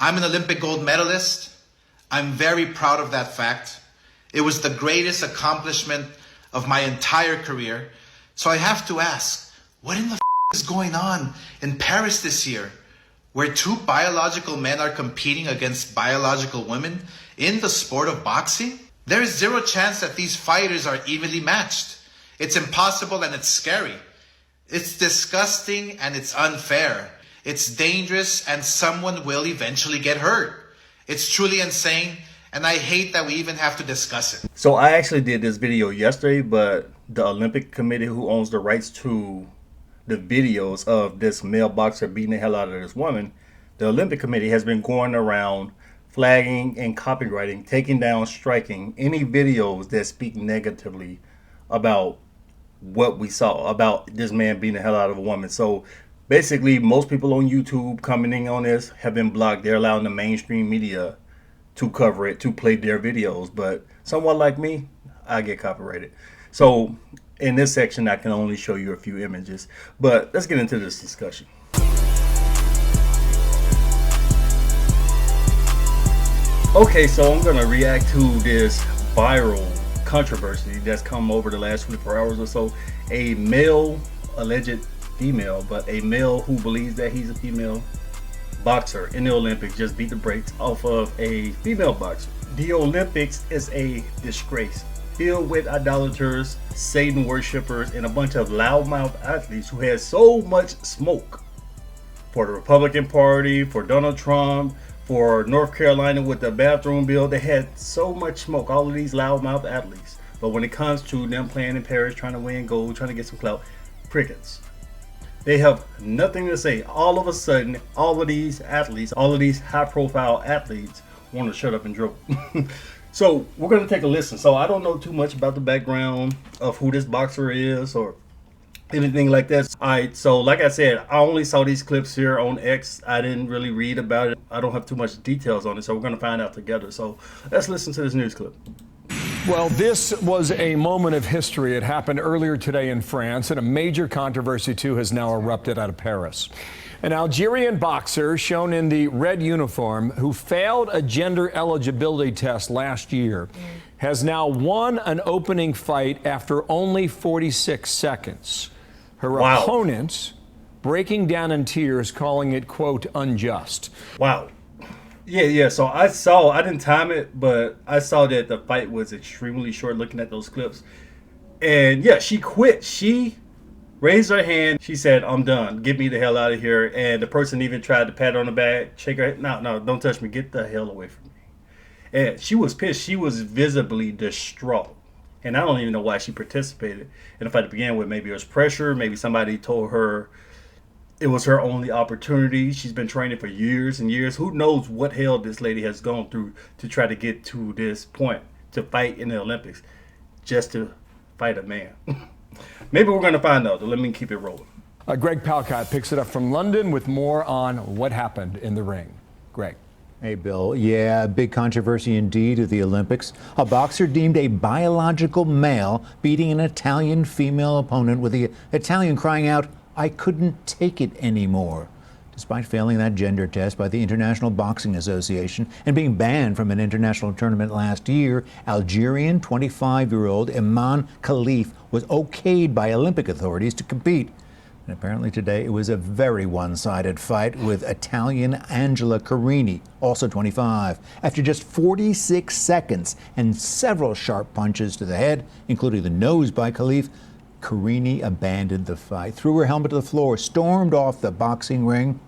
I'm an Olympic gold medalist. I'm very proud of that fact. It was the greatest accomplishment of my entire career. So I have to ask, what in the is going on in Paris this year, where two biological men are competing against biological women in the sport of boxing? There is zero chance that these fighters are evenly matched. It's impossible and it's scary. It's disgusting and it's unfair. It's dangerous and someone will eventually get hurt. It's truly insane and I hate that we even have to discuss it. So I actually did this video yesterday, but the Olympic Committee, who owns the rights to the videos of this male boxer beating the hell out of this woman, the Olympic Committee has been going around flagging and copywriting, taking down, striking any videos that speak negatively about what we saw, about this man beating the hell out of a woman. So basically, most people on YouTube commenting on this have been blocked. They're allowing the mainstream media to cover it, to play their videos. But someone like me, I get copyrighted. So in this section, I can only show you a few images. But let's get into this discussion. Okay, so I'm going to react to this viral controversy that's come over the last 24 hours or so. A male, alleged female, but a male who believes that he's a female boxer in the Olympics just beat the brakes off of a female boxer. The Olympics is a disgrace, filled with idolaters, Satan worshippers, and a bunch of loudmouth athletes who had so much smoke for the Republican Party, for Donald Trump, for North Carolina with the bathroom bill. They had so much smoke, all of these loudmouth athletes. But when it comes to them playing in Paris, trying to win gold, trying to get some clout, crickets. They have nothing to say. All of a sudden, all of these athletes, all of these high-profile athletes want to shut up and dribble. So we're going to take a listen. So I don't know too much about the background of who this boxer is or anything like that. All right, so like I said, I only saw these clips here on X. I didn't really read about it. I don't have too much details on it, so we're going to find out together. So let's listen to this news clip. Well, this was a moment of history. It happened earlier today in France, and a major controversy, too, has now erupted out of Paris. An Algerian boxer shown in the red uniform who failed a gender eligibility test last year has now won an opening fight after only 46 seconds. Her opponent breaking down in tears, calling it, quote, unjust. Wow. Yeah. So I didn't time it, but I saw that the fight was extremely short looking at those clips. And yeah, she quit. She raised her hand. She said, I'm done. Get me the hell out of here. And the person even tried to pat her on the back, shake her head. No, don't touch me. Get the hell away from me. And she was pissed. She was visibly distraught. And I don't even know why she participated in the fight to begin with. Maybe it was pressure. Maybe somebody told her it was her only opportunity. She's been training for years and years. Who knows what hell this lady has gone through to try to get to this point, to fight in the Olympics, just to fight a man. Maybe we're going to find out. Let me keep it rolling. Greg Palcott picks it up from London with more on what happened in the ring. Greg. Hey, Bill. Yeah, big controversy indeed at the Olympics. A boxer deemed a biological male beating an Italian female opponent, with the Italian crying out, "I couldn't take it anymore." Despite failing that gender test by the International Boxing Association and being banned from an international tournament last year, Algerian 25-year-old Iman Khalif was okayed by Olympic authorities to compete. And apparently today it was a very one-sided fight with Italian Angela Carini, also 25. After just 46 seconds and several sharp punches to the head, including the nose by Khalif, Carini abandoned the fight, threw her helmet to the floor, stormed off the boxing ring,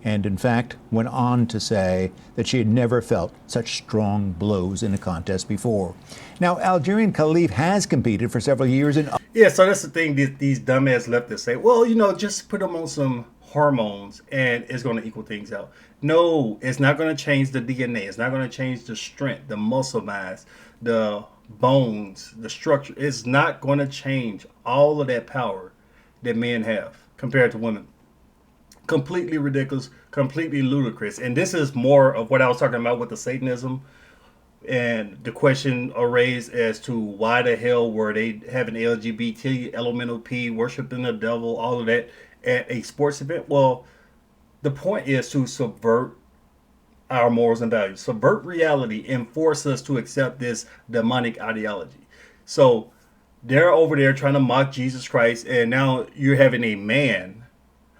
and in fact went on to say that she had never felt such strong blows in a contest before. Now, Algerian Khalif has competed for several years in... Yeah, so that's the thing these dumbass leftists say. Well, just put them on some hormones and it's going to equal things out. No, it's not going to change the DNA. It's not going to change the strength, the muscle mass, the bones, the structure. It's not going to change all of that power that men have compared to women. Completely ridiculous, completely ludicrous. And this is more of what I was talking about with the Satanism. And the question raised as to why the hell were they having LGBT, elemental P, worshiping the devil, all of that at a sports event? Well, the point is to subvert our morals and values. Subvert reality and force us to accept this demonic ideology. So they're over there trying to mock Jesus Christ, and now you're having a man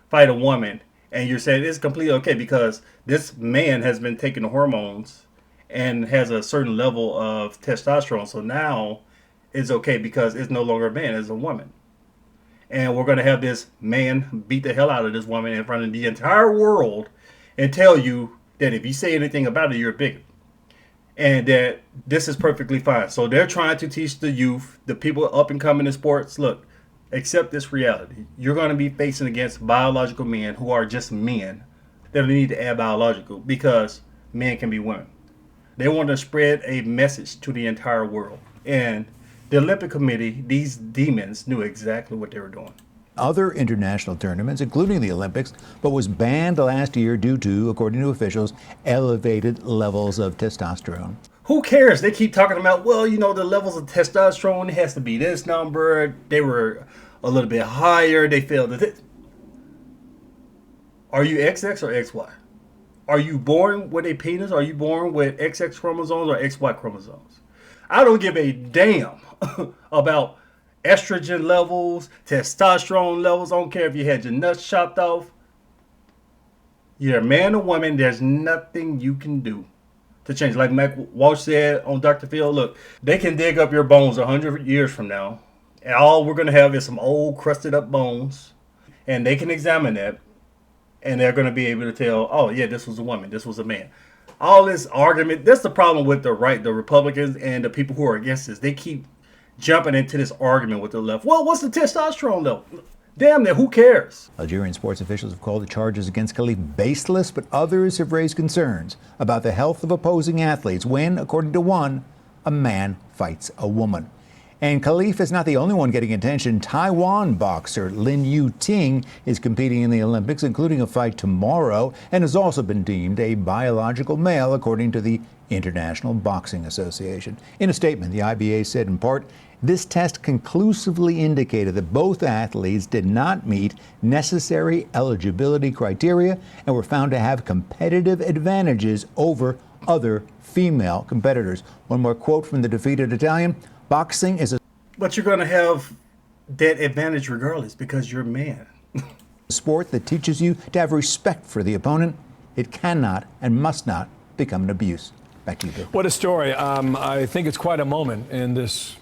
fight a woman, and you're saying it's completely okay because this man has been taking the hormones and has a certain level of testosterone. So now it's okay because it's no longer a man, it's a woman. And we're going to have this man beat the hell out of this woman in front of the entire world and tell you that if you say anything about it, you're a bigot. And that this is perfectly fine. So they're trying to teach the youth, the people up and coming in sports, look, accept this reality. You're going to be facing against biological men who are just men. They don't need to add biological because men can be women. They want to spread a message to the entire world. And the Olympic Committee, these demons, knew exactly what they were doing. Other international tournaments, including the Olympics, but was banned last year due to, according to officials, elevated levels of testosterone. Who cares? They keep talking about, well, you know, the levels of testosterone, it has to be this number. They were a little bit higher. They failed at it. Are you XX or XY? Are you born with a penis? Are you born with XX chromosomes or XY chromosomes? I don't give a damn about estrogen levels, testosterone levels. I don't care if you had your nuts chopped off. You're a man or woman. There's nothing you can do to change. Like Mac Walsh said on Dr. Phil, look, they can dig up your bones 100 years from now, and all we're going to have is some old crusted up bones, and they can examine that, and they're going to be able to tell, oh yeah, this was a woman, this was a man. All this argument, that's the problem with the right, the Republicans and the people who are against this. They keep jumping into this argument with the left. Well, what's the testosterone level? Damn it, who cares? Algerian sports officials have called the charges against Khalif baseless, but others have raised concerns about the health of opposing athletes when, according to one, a man fights a woman. And Khalif is not the only one getting attention. Taiwan boxer Lin Yu Ting is competing in the Olympics, including a fight tomorrow, and has also been deemed a biological male, according to the International Boxing Association. In a statement, the IBA said in part, this test conclusively indicated that both athletes did not meet necessary eligibility criteria and were found to have competitive advantages over other female competitors. One more quote from the defeated Italian. Boxing is a But you're going to have that advantage regardless because you're a man. sport that teaches you to have respect for the opponent. It cannot and must not become an abuse. Back to you, Bill. What a story. I think it's quite a moment in this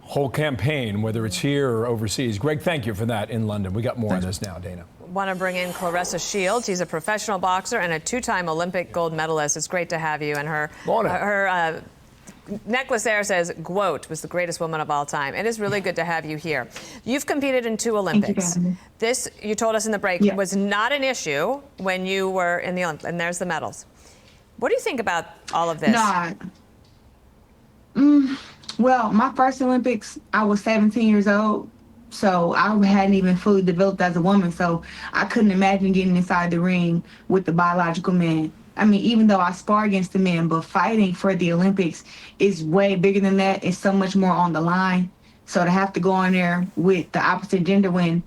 whole campaign, whether it's here or overseas. Greg, thank you for that in London. We got more on this now, Dana. Want to bring in Clarissa Shields. She's a professional boxer and a two-time Olympic gold medalist. It's great to have you. And her necklace there says, "Quote was the greatest woman of all time." It is really good to have you here. You've competed in 2 Olympics. This, you told us in the break, was not an issue when you were in the Olympics. And there's the medals. What do you think about all of this? Well, my first Olympics, I was 17 years old. So I hadn't even fully developed as a woman. So I couldn't imagine getting inside the ring with the biological man. I mean, even though I spar against the men, but fighting for the Olympics is way bigger than that. It's so much more on the line. So to have to go on there with the opposite gender when,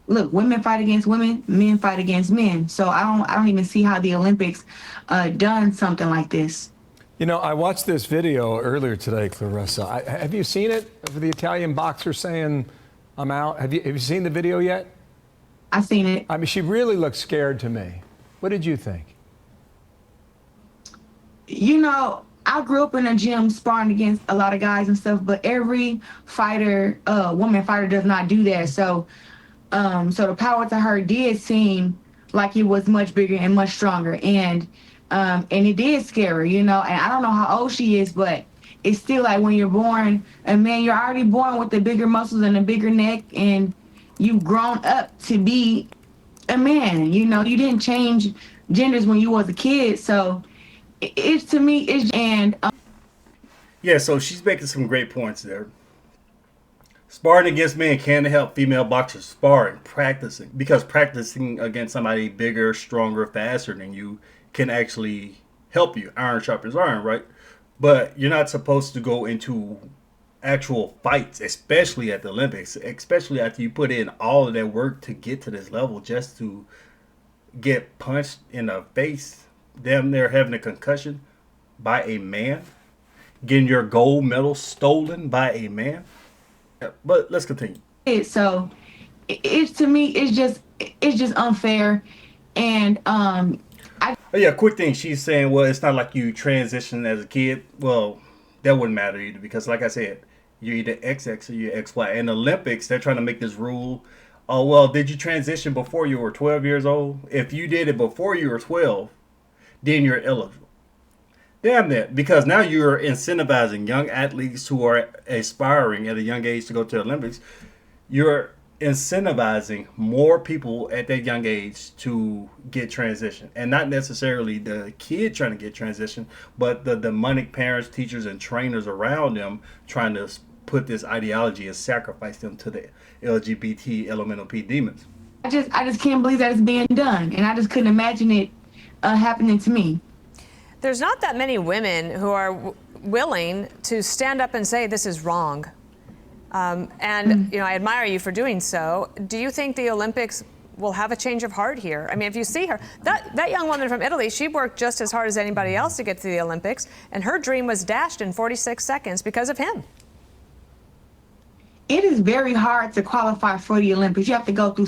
look, women fight against women, men fight against men. So I don't even see how the Olympics done something like this. You know, I watched this video earlier today, Clarissa. Have you seen it of the Italian boxer saying, "I'm out"? Have you seen the video yet? I've seen it. I mean, she really looked scared to me. What did you think? You know, I grew up in a gym sparring against a lot of guys and stuff, but every fighter, woman fighter, does not do that. So, so the power to her did seem like it was much bigger and much stronger, and it did scare her, you know. And I don't know how old she is, but it's still like when you're born a man, you're already born with the bigger muscles and a bigger neck, and you've grown up to be a man. You know, you didn't change genders when you was a kid, so. It's to me, it's Yeah, so she's making some great points there. Sparring against men can help female boxers sparring, practicing, because practicing against somebody bigger, stronger, faster than you can actually help you. Iron sharpens iron, right? But you're not supposed to go into actual fights, especially at the Olympics, especially after you put in all of that work to get to this level just to get punched in the face damn near having a concussion by a man, getting your gold medal stolen by a man. But let's continue. So it's to me, it's just unfair. And Oh, yeah, quick thing. She's saying, well, it's not like you transitioned as a kid. Well, that wouldn't matter either because, like I said, you're either XX or you're XY. In the Olympics, they're trying to make this rule. Oh, well, did you transition before you were 12 years old? If you did it before you were 12, then you're eligible. Damn that, because now you're incentivizing young athletes who are aspiring at a young age to go to the Olympics. You're incentivizing more people at that young age to get transition, and not necessarily the kid trying to get transition, but the demonic parents, teachers, and trainers around them trying to put this ideology and sacrifice them to the LGBT elemental P demons. I just can't believe that it's being done, and I just couldn't imagine it happening to me. There's not that many women who are willing to stand up and say this is wrong. And you know, I admire you for doing so. Do you think the Olympics will have a change of heart here? I mean, if you see her, that young woman from Italy, she worked just as hard as anybody else to get to the Olympics, and her dream was dashed in 46 seconds because of him. It is very hard to qualify for the Olympics. You have to go through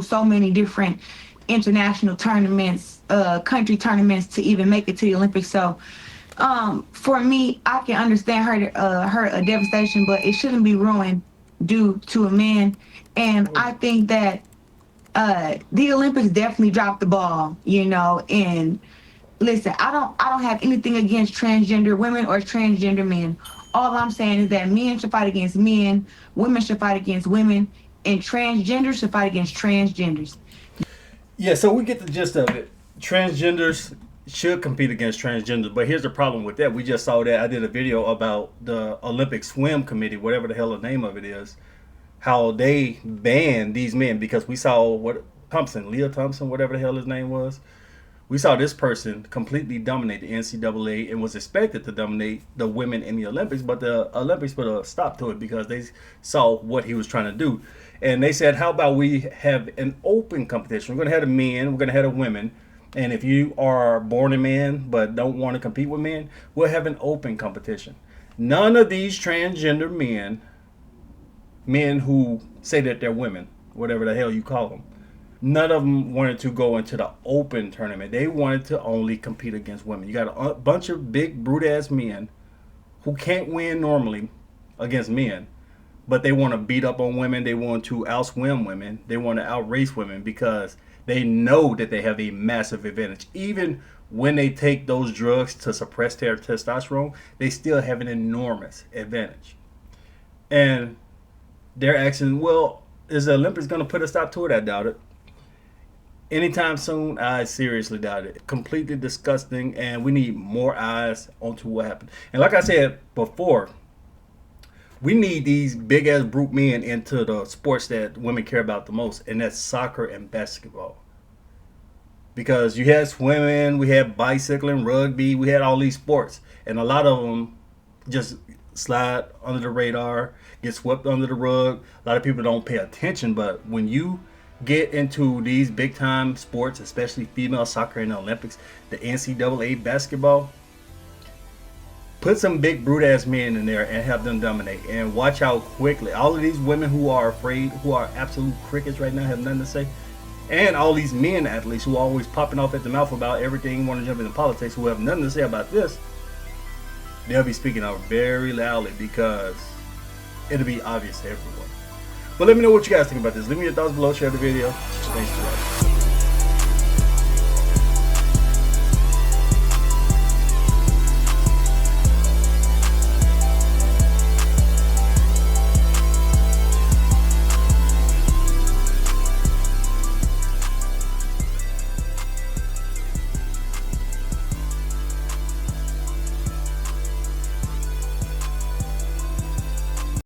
so many different international tournaments, country tournaments to even make it to the Olympics. So for me, I can understand her devastation, but it shouldn't be ruined due to a man. And I think that the Olympics definitely dropped the ball, you know. And listen, I don't have anything against transgender women or transgender men. All I'm saying is that men should fight against men, women should fight against women, and transgenders should fight against transgenders. Yeah, so we get the gist of it. Transgenders should compete against transgenders, but here's the problem with that. We just saw that. I did a video about the Olympic Swim Committee, whatever the hell the name of it is, how they banned these men because we saw Leah Thompson, whatever the hell his name was. We saw this person completely dominate the NCAA and was expected to dominate the women in the Olympics, but the Olympics put a stop to it because they saw what he was trying to do. And they said, how about we have an open competition? We're going to have the men, we're going to have the women, and if you are born a man but don't want to compete with men, we'll have an open competition. None of these transgender men who say that they're women, whatever the hell you call them, none of them wanted to go into the open tournament. They wanted to only compete against women. You got a bunch of big brute-ass men who can't win normally against men, but they want to beat up on women. They want to outswim women. They want to outrace women because they know that they have a massive advantage. Even when they take those drugs to suppress their testosterone, they still have an enormous advantage. And they're asking, well, is the Olympics going to put a stop to it? I doubt it. Anytime soon, I seriously doubt it. Completely disgusting, and we need more eyes onto what happened. And like I said before, we need these big-ass brute men into the sports that women care about the most, and that's soccer and basketball. Because you had swimming, we had bicycling, rugby, we had all these sports, and a lot of them just slide under the radar, get swept under the rug. A lot of people don't pay attention, but when you get into these big time sports, especially female soccer in the Olympics, the NCAA basketball, put some big brute ass men in there and have them dominate, and watch how quickly all of these women who are afraid, who are absolute crickets right now, have nothing to say, and all these men athletes who are always popping off at the mouth about everything, want to jump into politics, who have nothing to say about this, they'll be speaking out very loudly because it'll be obvious to everyone. But let me know what you guys think about this. Leave me your thoughts below. Share the video. Thanks for watching.